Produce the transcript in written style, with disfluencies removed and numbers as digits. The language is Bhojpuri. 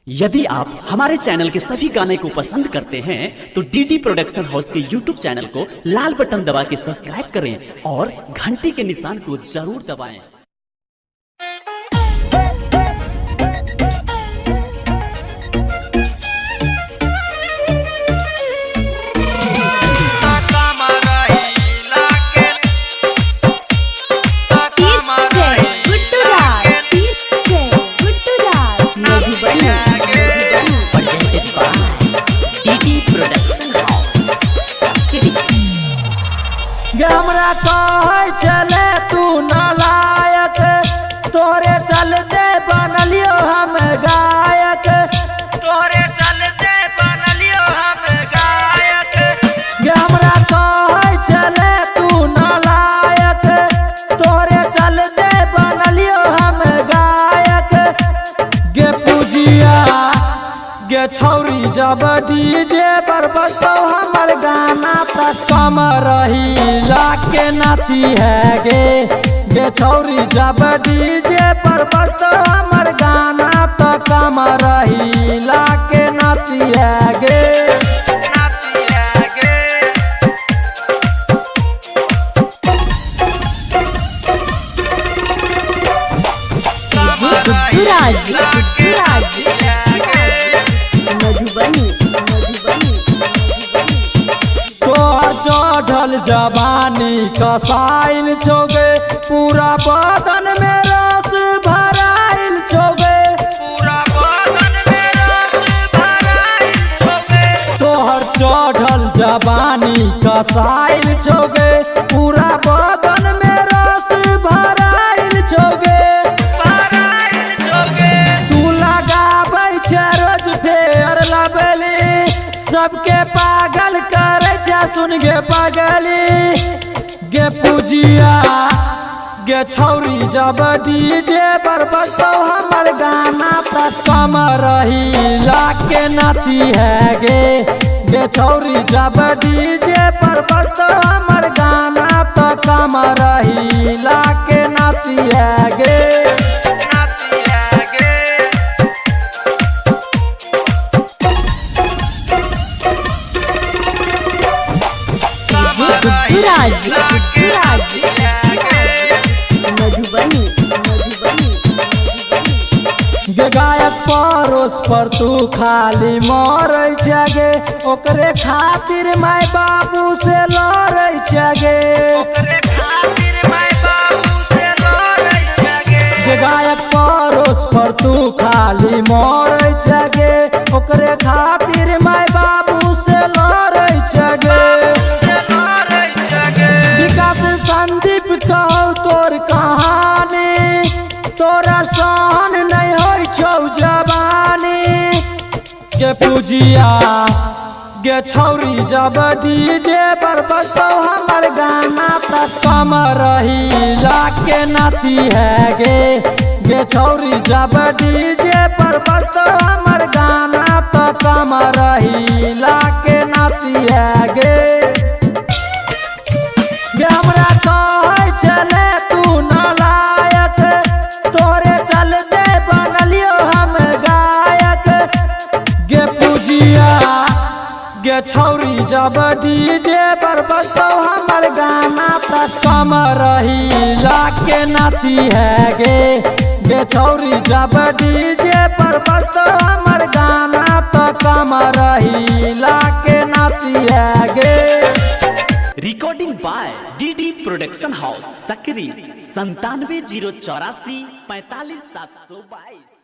यदि आप हमारे चैनल के सभी गाने को पसंद करते हैं तो डीडी प्रोडक्शन हाउस के यूट्यूब चैनल को लाल बटन दबा के सब्सक्राइब करें और घंटी के निशान को जरूर दबाएं। हमरा कहे चले तू नालायक, तोरे चलते बनलियो हम गायक, तोरे चलते बनलियो हम गायक। हमरा कहे चले तू नालायक, तोरे चलते बनलियो हम गायक। गे पूजिया गे छौरी जब डीजे पर बजतो हमर गाना तक कम रही लाके नाची है गे छौरी जब डीजे पर बजतो हमर गाना तक कम रही लाके नाची है गे। चढ़ल जवानी कसाइल छोगे, पूरा बदन में रस भराइल छोगे, पूरा बदन में रस भराइल छोगे। तोहर चढ़ल जवानी कसाइल छोगे, पूरा बदन में रस भराइल छोगे, भराइल छोगे। तू लगाबै छै रोज फेर लबली, सबके पागल करे सुन गे पगली। गे पूजिया गे छौरी जब डीजे पर बजतो हमर गाना तक कम रही लाके नाची है गे छौरी जब डीजे पर बजतो हमर गाना तक कम रही लाके नाची है गे। गायक परोस पर तू खाली मरै छगे, ओकरे खातिर माय बाबू से लड़ै छगे, ओकरे खातिर माय बाबू से लड़ै छगे। गायक परोस पर तू खाली मरै छगे, ओकरे खातिर माय बाबू से लड़ै छगे। विकास संदीप कहो तोर कहानी, तोरा सहन नहीं होइ छौ जवानी। गे पूजिया गे छौरी जब डीजे पर बजतो हमर गाना तक कम रही लाके नाची है गे छौरी जब डीजे पर बजतो हमर गाना तक कम रही लाके नाची है गे। हमरा कहे चले तू नालायक, तोरे चलते बनलियो हम गायक। गे पूजिया गे छौरी जब डीजे पर बजतो हमर गाना तक कम रही लाके नाची है गे छौरी जब डीजे पर बजतो हमर गाना तक कम रही लाके नाची है गे। Recording by DD production house Sakri 97 084 45 722।